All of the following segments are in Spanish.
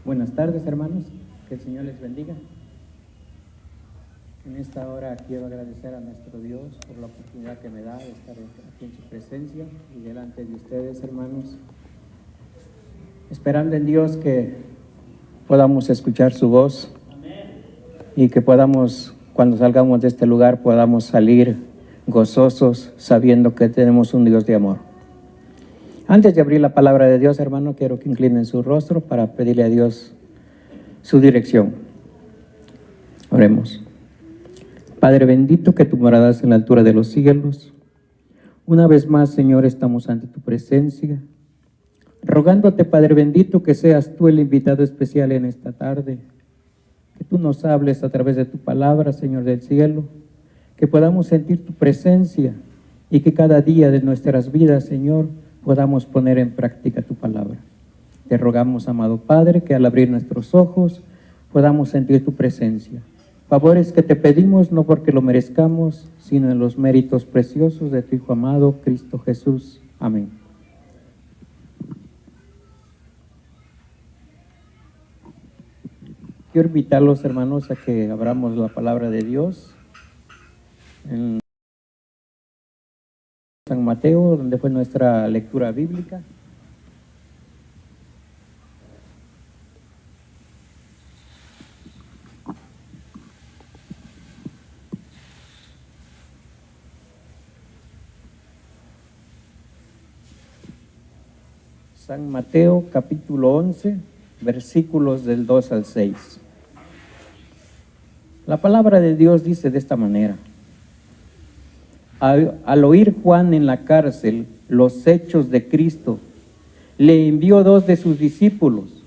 Buenas tardes, hermanos. Que el Señor les bendiga. En esta hora quiero agradecer a nuestro Dios por la oportunidad que me da de estar aquí en su presencia y delante de ustedes, hermanos, esperando en Dios que podamos escuchar su voz y que podamos, cuando salgamos de este lugar, podamos salir gozosos sabiendo que tenemos un Dios de amor. Antes de abrir la palabra de Dios, hermano, quiero que inclinen su rostro para pedirle a Dios su dirección. Oremos. Padre bendito, que tu morada es en la altura de los cielos. Una vez más, Señor, estamos ante tu presencia, rogándote, Padre bendito, que seas tú el invitado especial en esta tarde, que tú nos hables a través de tu palabra, Señor del cielo, que podamos sentir tu presencia y que cada día de nuestras vidas, Señor, podamos poner en práctica tu palabra. Te rogamos, amado Padre, que al abrir nuestros ojos podamos sentir tu presencia. Favores que te pedimos no porque lo merezcamos, sino en los méritos preciosos de tu Hijo amado, Cristo Jesús. Amén. Quiero invitar a los hermanos a que abramos la palabra de Dios en San Mateo, donde fue nuestra lectura bíblica. San Mateo, capítulo 11, versículos del 2 al 6. La palabra de Dios dice de esta manera: Al oír Juan en la cárcel los hechos de Cristo, le envió 2 de sus discípulos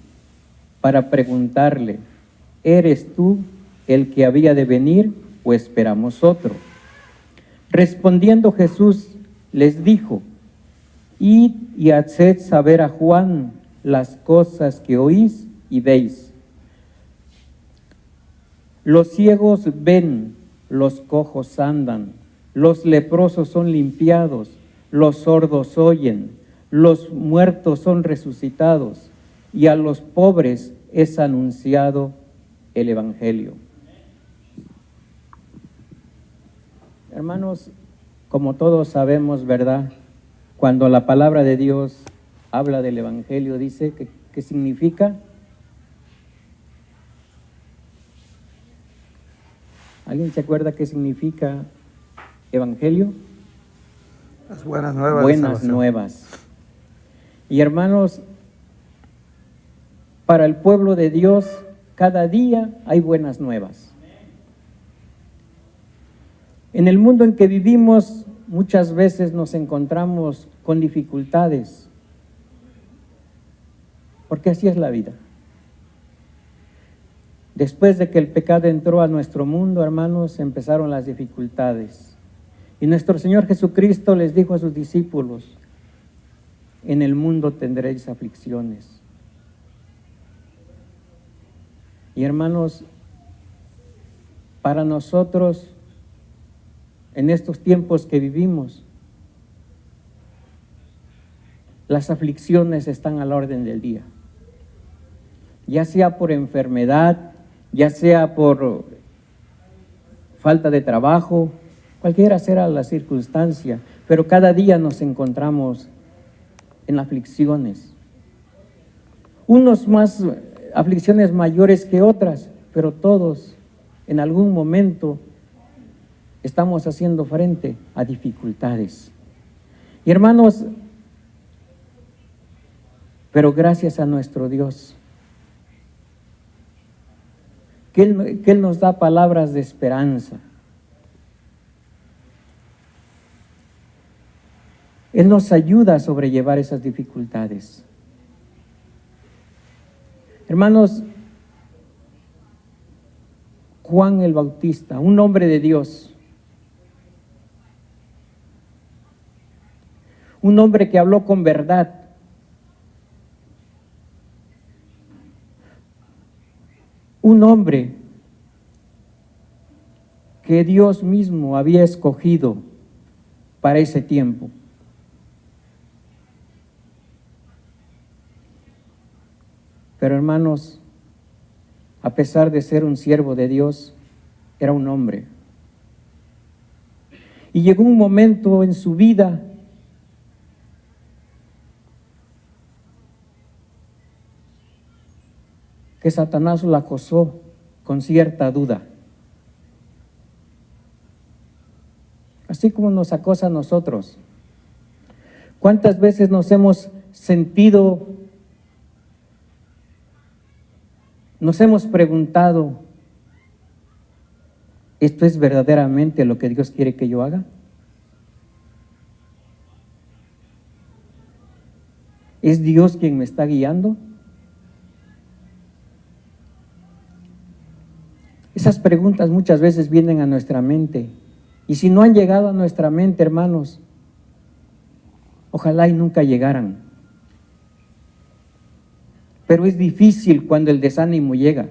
para preguntarle: ¿eres tú el que había de venir o esperamos otro? Respondiendo Jesús les dijo: Id y haced saber a Juan las cosas que oís y veis. Los ciegos ven, los cojos andan, los leprosos son limpiados, los sordos oyen, los muertos son resucitados, y a los pobres es anunciado el Evangelio. Hermanos, como todos sabemos, ¿verdad? Cuando la palabra de Dios habla del Evangelio, dice que ¿qué significa? ¿Alguien se acuerda qué significa Evangelio? Las buenas nuevas. Buenas nuevas. Y hermanos, para el pueblo de Dios, cada día hay buenas nuevas. En el mundo en que vivimos, muchas veces nos encontramos con dificultades, porque así es la vida. Después de que el pecado entró a nuestro mundo, hermanos, empezaron las dificultades. Y nuestro Señor Jesucristo les dijo a sus discípulos: en el mundo tendréis aflicciones. Y hermanos, para nosotros, en estos tiempos que vivimos, las aflicciones están a la orden del día. Ya sea por enfermedad, ya sea por falta de trabajo, cualquiera será la circunstancia, pero cada día nos encontramos en aflicciones. Unos más aflicciones mayores que otras, pero todos en algún momento estamos haciendo frente a dificultades. Y hermanos, pero gracias a nuestro Dios, que Él nos da palabras de esperanza. Él nos ayuda a sobrellevar esas dificultades. Hermanos, Juan el Bautista, un hombre de Dios, un hombre que habló con verdad, un hombre que Dios mismo había escogido para ese tiempo. Pero hermanos, a pesar de ser un siervo de Dios, era un hombre. Y llegó un momento en su vida que Satanás lo acosó con cierta duda. Así como nos acosa a nosotros. ¿Cuántas veces nos hemos sentido, nos hemos preguntado, ¿esto es verdaderamente lo que Dios quiere que yo haga? ¿Es Dios quien me está guiando? Esas preguntas muchas veces vienen a nuestra mente. Y si no han llegado a nuestra mente, hermanos, ojalá y nunca llegaran. Pero es difícil cuando el desánimo llega.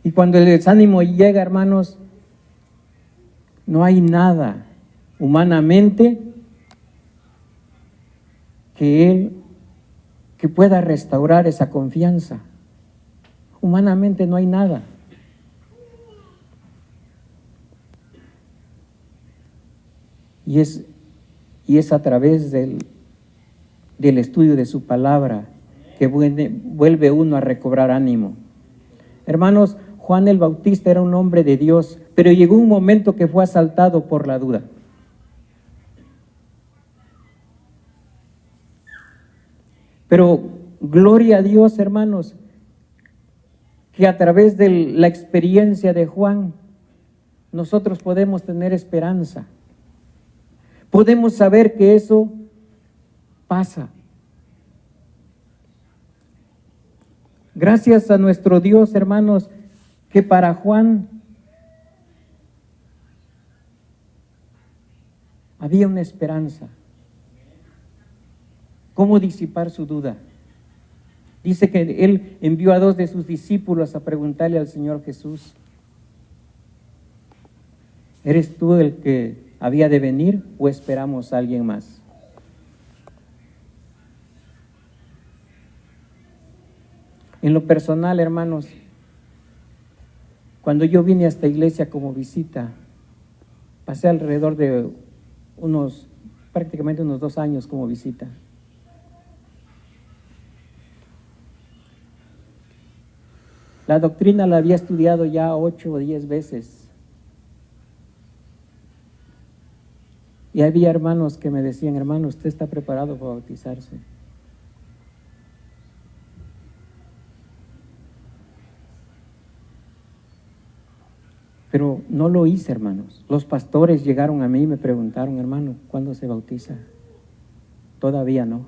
Y cuando el desánimo llega, hermanos, no hay nada humanamente que pueda restaurar esa confianza. Humanamente no hay nada. Y es a través del estudio de su palabra que vuelve uno a recobrar ánimo. Hermanos, Juan el Bautista era un hombre de Dios, pero llegó un momento que fue asaltado por la duda. Pero gloria a Dios, hermanos, que a través de la experiencia de Juan, nosotros podemos tener esperanza. Podemos saber que eso pasa. Gracias a nuestro Dios, hermanos, que para Juan había una esperanza. ¿Cómo disipar su duda? Dice que él envió a 2 de sus discípulos a preguntarle al Señor Jesús, ¿eres tú el que había de venir o esperamos a alguien más? En lo personal, hermanos, cuando yo vine a esta iglesia como visita, pasé alrededor de prácticamente unos 2 años como visita. La doctrina la había estudiado ya 8 o 10 veces. Y había hermanos que me decían, hermano, ¿usted está preparado para bautizarse? Pero no lo hice, hermanos. Los pastores llegaron a mí y me preguntaron, hermano, ¿cuándo se bautiza? Todavía no.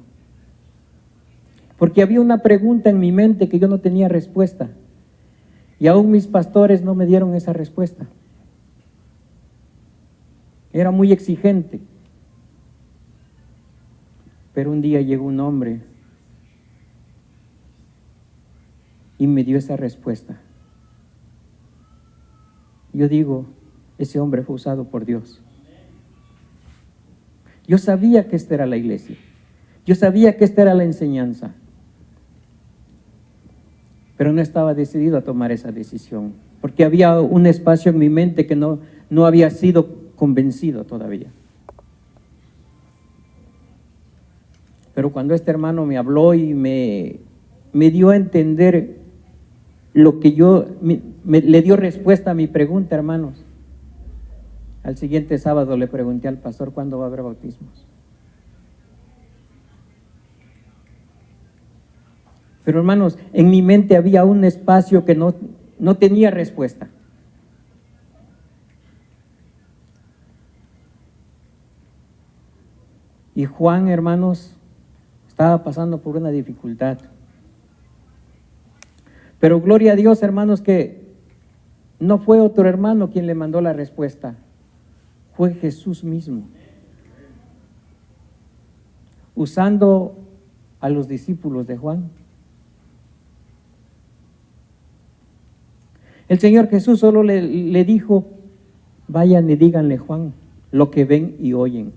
Porque había una pregunta en mi mente que yo no tenía respuesta. Y aún mis pastores no me dieron esa respuesta. Era muy exigente. Pero un día llegó un hombre y me dio esa respuesta. Yo digo, ese hombre fue usado por Dios. Yo sabía que esta era la iglesia. Yo sabía que esta era la enseñanza. Pero no estaba decidido a tomar esa decisión, porque había un espacio en mi mente que no había sido convencido todavía. Pero cuando este hermano me habló y me dio a entender lo que le dio respuesta a mi pregunta, hermanos, al siguiente sábado le pregunté al pastor, ¿cuándo va a haber bautismos? Pero hermanos, en mi mente había un espacio que no tenía respuesta. Y Juan, hermanos, estaba pasando por una dificultad. Pero gloria a Dios, hermanos, que no fue otro hermano quien le mandó la respuesta. Fue Jesús mismo. Usando a los discípulos de Juan. El Señor Jesús solo le dijo, vayan y díganle a Juan lo que ven y oyen.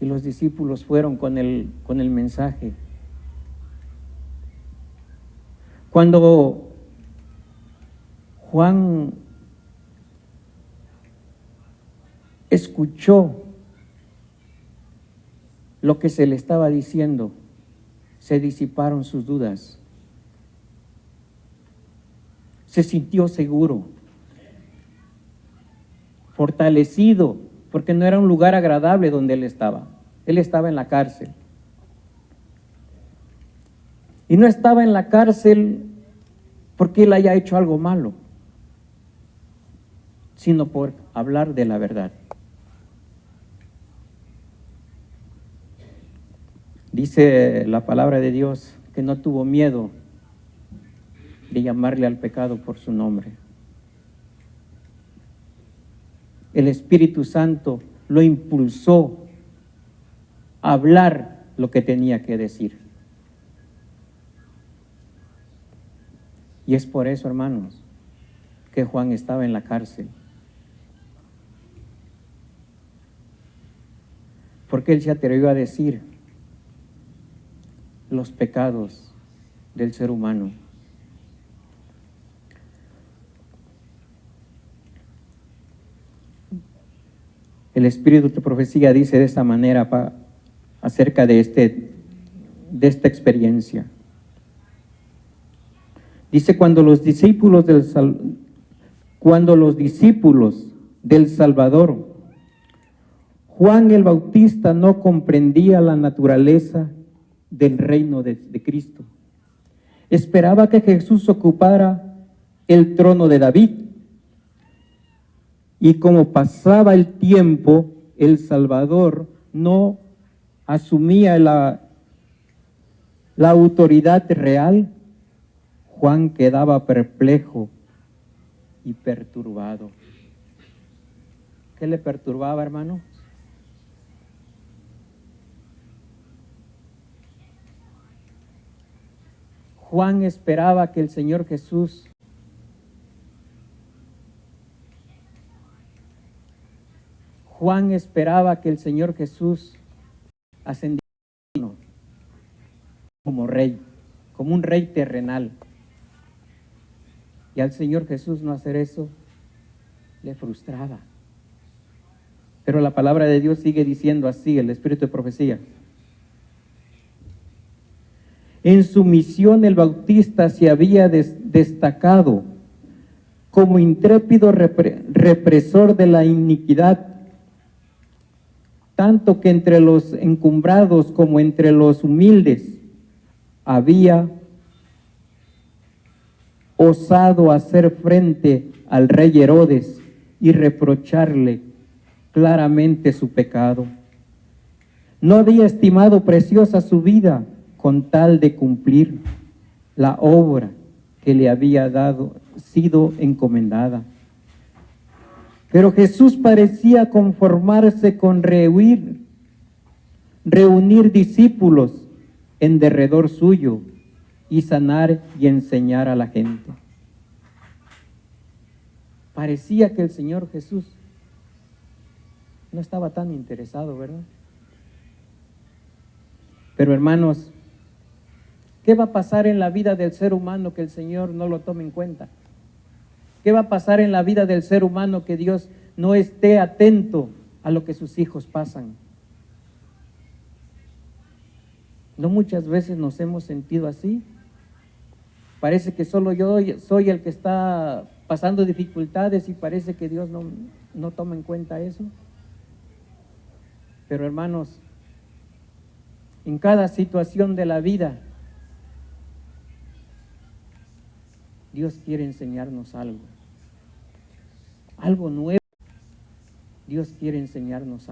y los discípulos fueron con el mensaje. Cuando Juan escuchó lo que se le estaba diciendo, se disiparon sus dudas. Se sintió seguro, fortalecido, porque no era un lugar agradable donde él estaba. Él estaba en la cárcel. Y no estaba en la cárcel porque él haya hecho algo malo, sino por hablar de la verdad. Dice la palabra de Dios que no tuvo miedo de llamarle al pecado por su nombre. El Espíritu Santo lo impulsó a hablar lo que tenía que decir. Y es por eso, hermanos, que Juan estaba en la cárcel. Porque él se atrevió a decir los pecados del ser humano. El Espíritu de Profecía dice de esta manera acerca de esta experiencia. Dice, cuando los discípulos del Salvador, Juan el Bautista no comprendía la naturaleza del reino de Cristo. Esperaba que Jesús ocupara el trono de David. Y como pasaba el tiempo, el Salvador no asumía la autoridad real. Juan quedaba perplejo y perturbado. ¿Qué le perturbaba, hermano? Juan esperaba que el Señor Jesús ascendiera como rey, como un rey terrenal. Y al Señor Jesús no hacer eso le frustraba. Pero la palabra de Dios sigue diciendo así, el Espíritu de Profecía. En su misión el Bautista se había destacado como intrépido represor de la iniquidad, tanto que entre los encumbrados como entre los humildes había osado hacer frente al rey Herodes y reprocharle claramente su pecado. No había estimado preciosa su vida con tal de cumplir la obra que le había sido encomendada. Pero Jesús parecía conformarse con reunir discípulos en derredor suyo y sanar y enseñar a la gente. Parecía que el Señor Jesús no estaba tan interesado, ¿verdad? Pero hermanos, ¿qué va a pasar en la vida del ser humano que el Señor no lo tome en cuenta? ¿Qué va a pasar en la vida del ser humano que Dios no esté atento a lo que sus hijos pasan? ¿No muchas veces nos hemos sentido así? Parece que solo yo soy el que está pasando dificultades y parece que Dios no toma en cuenta eso. Pero hermanos, en cada situación de la vida, Dios quiere enseñarnos algo nuevo. Dios quiere enseñarnos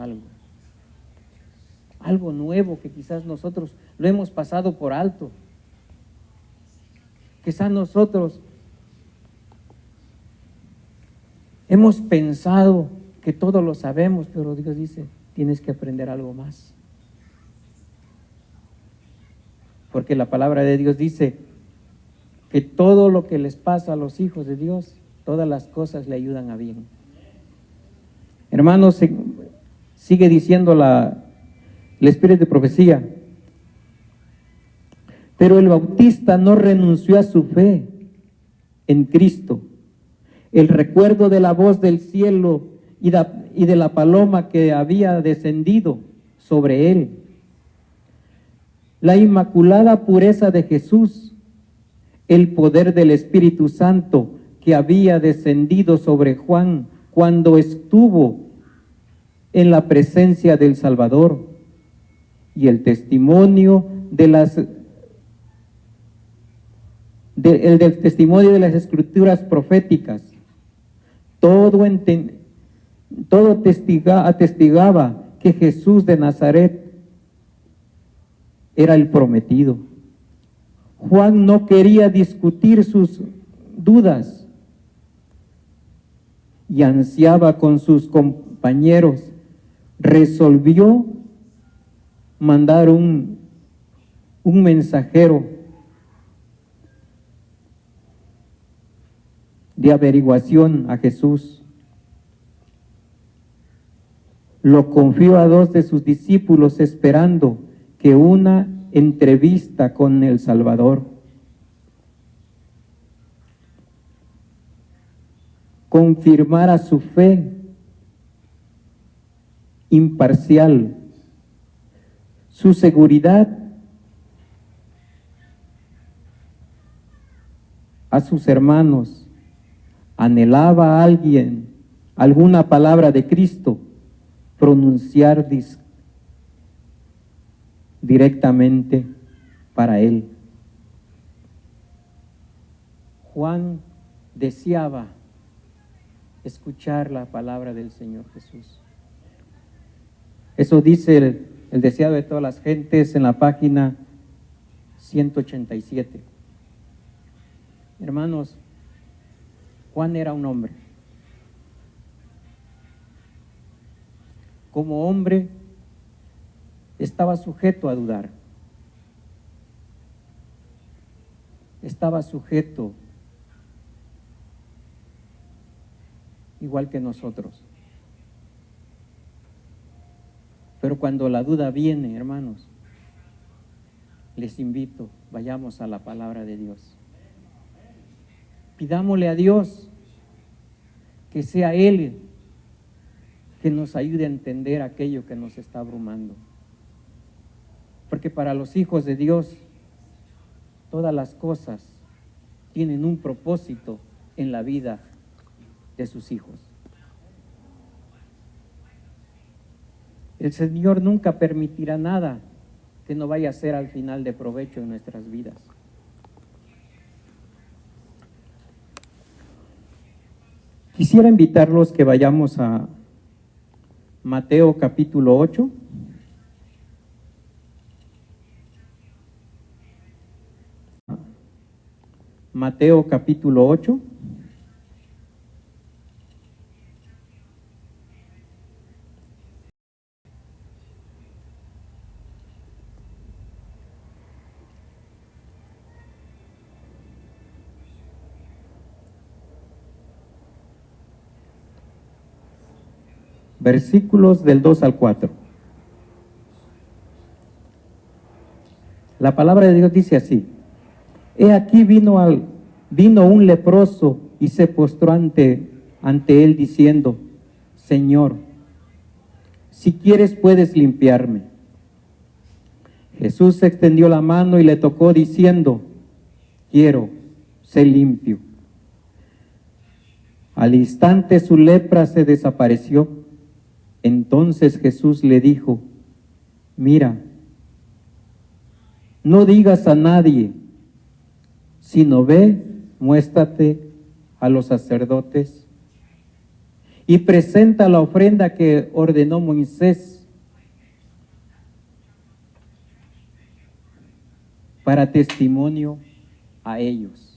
algo nuevo que quizás nosotros lo hemos pasado por alto. Quizás nosotros hemos pensado que todo lo sabemos, pero Dios dice, tienes que aprender algo más. Porque la palabra de Dios dice que todo lo que les pasa a los hijos de Dios, todas las cosas le ayudan a bien. Hermanos, sigue diciendo el espíritu de profecía. Pero el bautista no renunció a su fe en Cristo. El recuerdo de la voz del cielo y de la paloma que había descendido sobre él. La inmaculada pureza de Jesús, el poder del Espíritu Santo que había descendido sobre Juan cuando estuvo en la presencia del Salvador, y el testimonio del testimonio de las escrituras proféticas, todo atestigaba que Jesús de Nazaret era el prometido. Juan no quería discutir sus dudas y ansiaba con sus compañeros. Resolvió mandar un mensajero de averiguación a Jesús. Lo confió a 2 de sus discípulos esperando que una entrevista con el Salvador confirmara su fe imparcial, su seguridad a sus hermanos. Anhelaba a alguien, alguna palabra de Cristo, pronunciar directamente para él. Juan deseaba escuchar la palabra del Señor Jesús. Eso dice el deseado de todas las gentes en la página 187. Hermanos, Juan era un hombre. Como hombre, estaba sujeto a dudar. Estaba sujeto, igual que nosotros. Pero cuando la duda viene, hermanos, les invito, vayamos a la palabra de Dios. Pidámosle a Dios que sea Él que nos ayude a entender aquello que nos está abrumando. Porque para los hijos de Dios, todas las cosas tienen un propósito en la vida de sus hijos. El Señor nunca permitirá nada que no vaya a ser al final de provecho en nuestras vidas. Quisiera invitarlos que vayamos a Mateo capítulo 8. Mateo capítulo 8. Versículos del 2 al 4. La palabra de Dios dice así: He aquí vino un leproso y se postró ante él diciendo: Señor, si quieres puedes limpiarme. Jesús extendió la mano y le tocó diciendo: Quiero, sé limpio. Al instante su lepra se desapareció. Entonces Jesús le dijo: Mira, no digas a nadie, sino ve, muéstrate a los sacerdotes y presenta la ofrenda que ordenó Moisés para testimonio a ellos.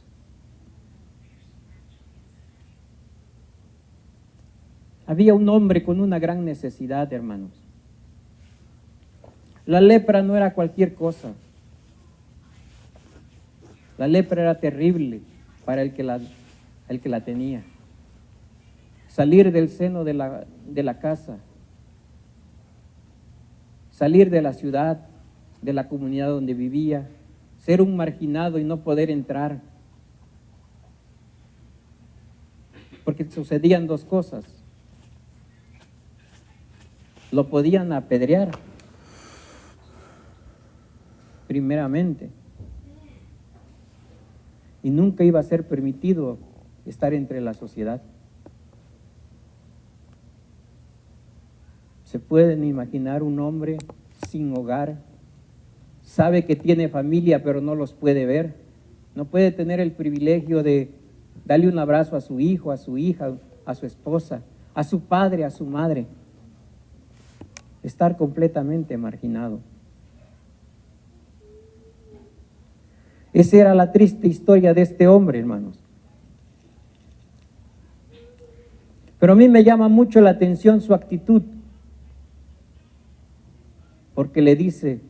Había un hombre con una gran necesidad, hermanos. La lepra no era cualquier cosa. La lepra era terrible para el que la tenía. Salir del seno de la casa salir de la ciudad, de la comunidad donde vivía, ser un marginado y no poder entrar. Porque sucedían dos cosas. Lo podían apedrear, primeramente, y nunca iba a ser permitido estar entre la sociedad. ¿Se pueden imaginar un hombre sin hogar? Sabe que tiene familia, pero no los puede ver. No puede tener el privilegio de darle un abrazo a su hijo, a su hija, a su esposa, a su padre, a su madre. Estar completamente marginado. Esa era la triste historia de este hombre, hermanos. Pero a mí me llama mucho la atención su actitud, porque le dice,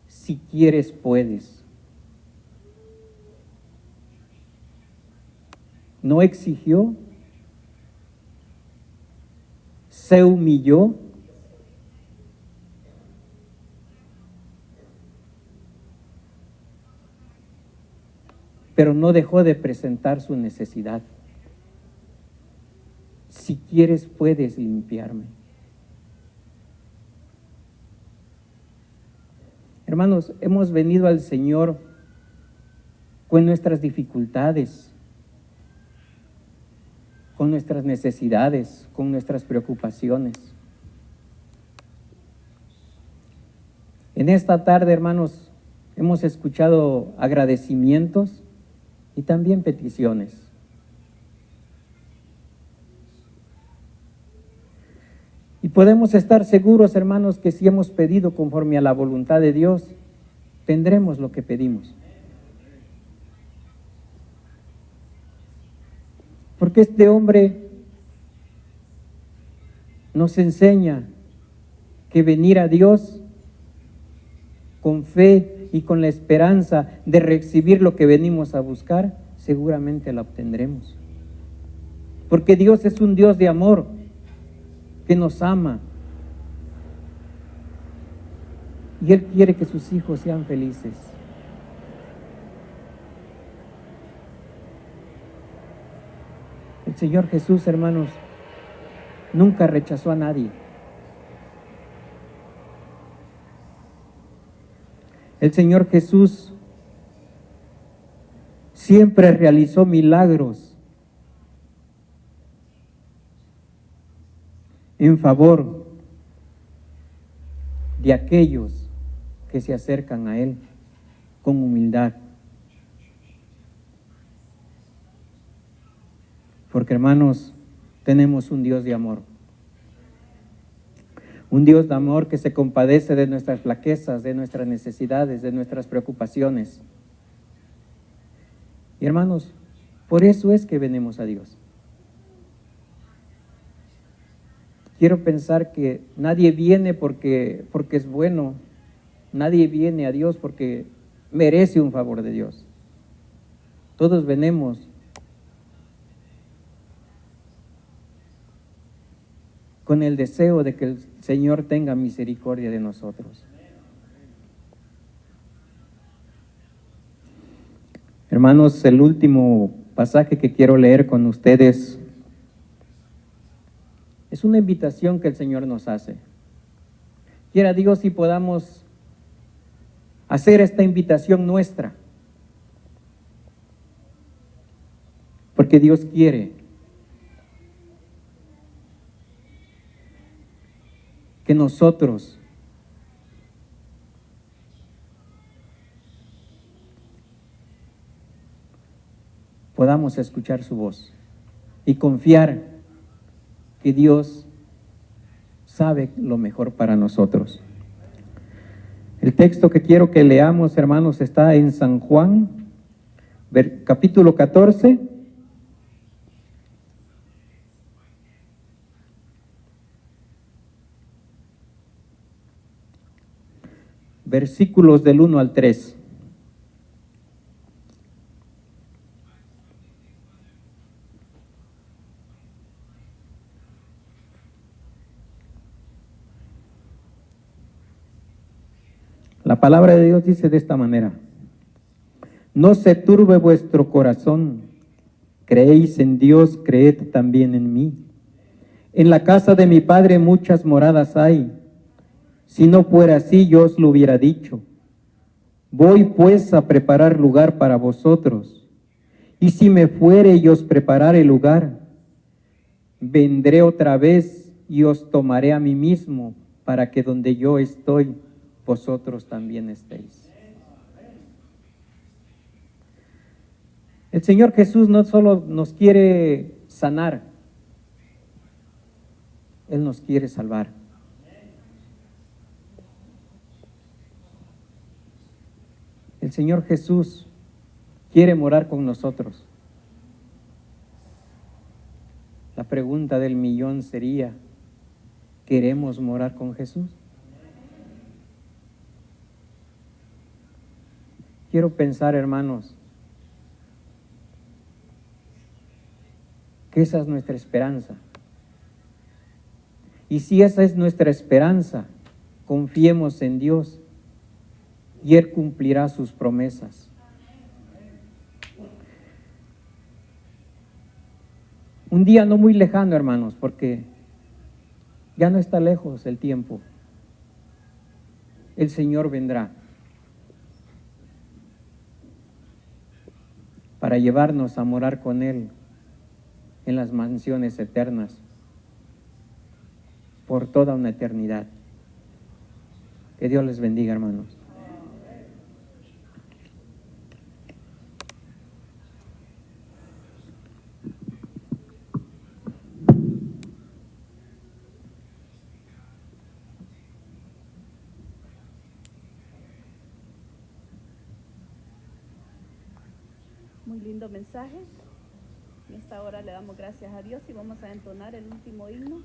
si quieres puedes. No exigió, se humilló, pero no dejó de presentar su necesidad. Si quieres puedes limpiarme. Hermanos, hemos venido al Señor con nuestras dificultades, con nuestras necesidades, con nuestras preocupaciones. En esta tarde, hermanos, hemos escuchado agradecimientos y también peticiones. Y podemos estar seguros, hermanos, que si hemos pedido conforme a la voluntad de Dios, tendremos lo que pedimos. Porque este hombre nos enseña que venir a Dios con fe y con la esperanza de recibir lo que venimos a buscar, seguramente la obtendremos. Porque Dios es un Dios de amor, que nos ama. Y Él quiere que sus hijos sean felices. El Señor Jesús, hermanos, nunca rechazó a nadie. El Señor Jesús siempre realizó milagros en favor de aquellos que se acercan a Él con humildad. Porque, hermanos, tenemos un Dios de amor. Un Dios de amor que se compadece de nuestras flaquezas, de nuestras necesidades, de nuestras preocupaciones. Y, hermanos, por eso es que venimos a Dios. Quiero pensar que nadie viene porque es bueno. Nadie viene a Dios porque merece un favor de Dios. Todos venimos con el deseo de que el Señor tenga misericordia de nosotros. Hermanos, el último pasaje que quiero leer con ustedes es una invitación que el Señor nos hace. Quiera Dios si podamos hacer esta invitación nuestra. Porque Dios quiere que nosotros podamos escuchar su voz y confiar que Dios sabe lo mejor para nosotros. El texto que quiero que leamos, hermanos, está en San Juan, capítulo 14, versículos del 1 al 3. La palabra de Dios dice de esta manera: no se turbe vuestro corazón, creéis en Dios, creed también en mí. En la casa de mi Padre muchas moradas hay, si no fuera así yo os lo hubiera dicho. Voy pues a preparar lugar para vosotros, y si me fuere y os preparare lugar, vendré otra vez y os tomaré a mí mismo, para que donde yo estoy, vosotros también estéis. El Señor Jesús no solo nos quiere sanar, Él nos quiere salvar. El Señor Jesús quiere morar con nosotros. La pregunta del millón sería: ¿queremos morar con Jesús? Quiero pensar, hermanos, que esa es nuestra esperanza. Y si esa es nuestra esperanza, confiemos en Dios y Él cumplirá sus promesas. Un día no muy lejano, hermanos, porque ya no está lejos el tiempo. El Señor vendrá para llevarnos a morar con Él en las mansiones eternas por toda una eternidad. Que Dios les bendiga, hermanos. Muy lindo mensaje. En esta hora le damos gracias a Dios y vamos a entonar el último himno.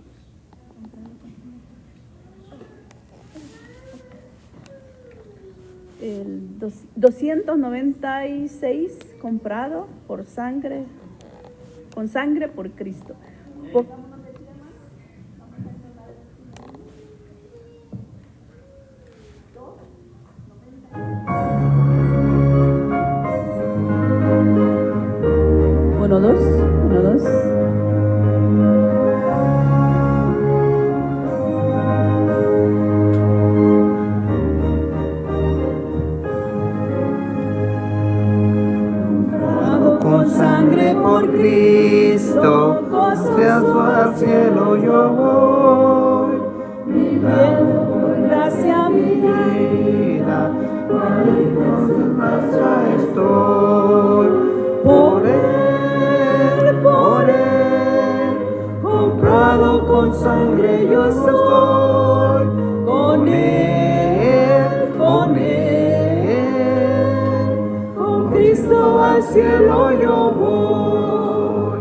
El 296, comprado por sangre, con sangre por Cristo. Uno, dos, uno, dos. Con sangre por Cristo, hacia al cielo yo voy. Mi vida, por gracia mi vida, por gracia estoy. Por Él, comprado con sangre yo estoy. Con Él, con Cristo al cielo yo voy.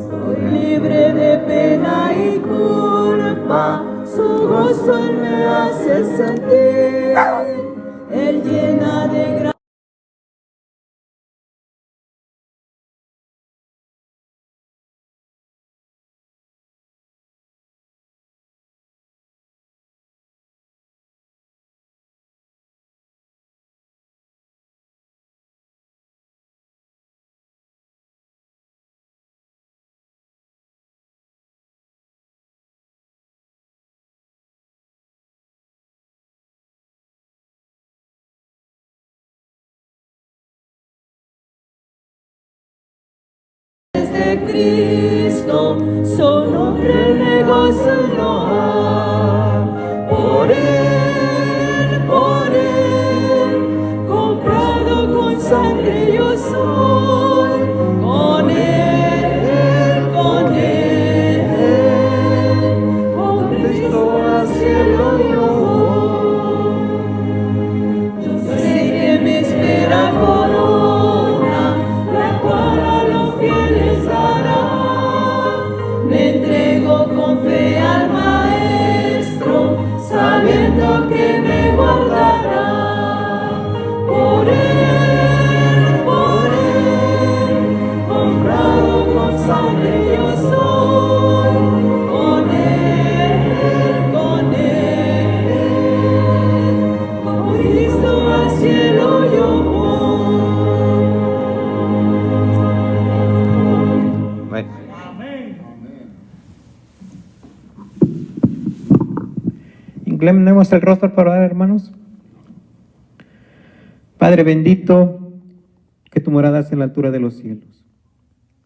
Soy libre de pena y culpa, su gozo Él me hace sentir. Él llena de gracia. De Cristo, su nombre me gozo en loar. Por Él, comprado con sangre yo soy. Con Él, con Cristo al cielo yo voy. Yo sé que me espera corona, la cual a los fieles dará. Me entrego con fe al Maestro, sabiendo que me guardará. Por Él, comprado con sangre yo soy. Con Él, Inclinemos el rostro para orar, hermanos. Padre bendito, que tu morada es en la altura de los cielos.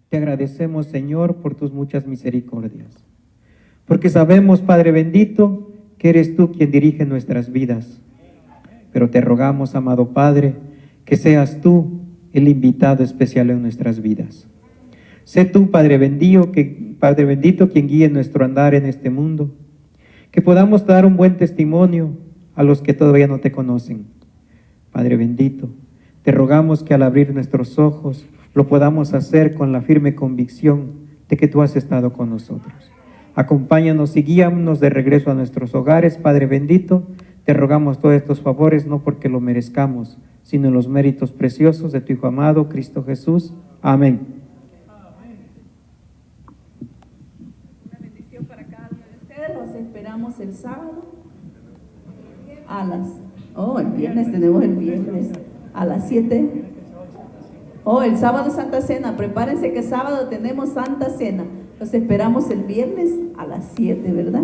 Te agradecemos, Señor, por tus muchas misericordias. Porque sabemos, Padre bendito, que eres tú quien dirige nuestras vidas. Pero te rogamos, amado Padre, que seas tú el invitado especial en nuestras vidas. Sé tú, Padre bendito, quien guíe nuestro andar en este mundo. Que podamos dar un buen testimonio a los que todavía no te conocen. Padre bendito, te rogamos que al abrir nuestros ojos lo podamos hacer con la firme convicción de que tú has estado con nosotros. Acompáñanos y guíanos de regreso a nuestros hogares, Padre bendito. Te rogamos todos estos favores, no porque lo merezcamos, sino en los méritos preciosos de tu Hijo amado, Cristo Jesús. Amén. Una bendición para cada uno de ustedes. Los esperamos el sábado el viernes tenemos el viernes a las 7. El sábado Santa Cena. Prepárense que sábado tenemos Santa Cena. Los esperamos el viernes a las 7, ¿verdad?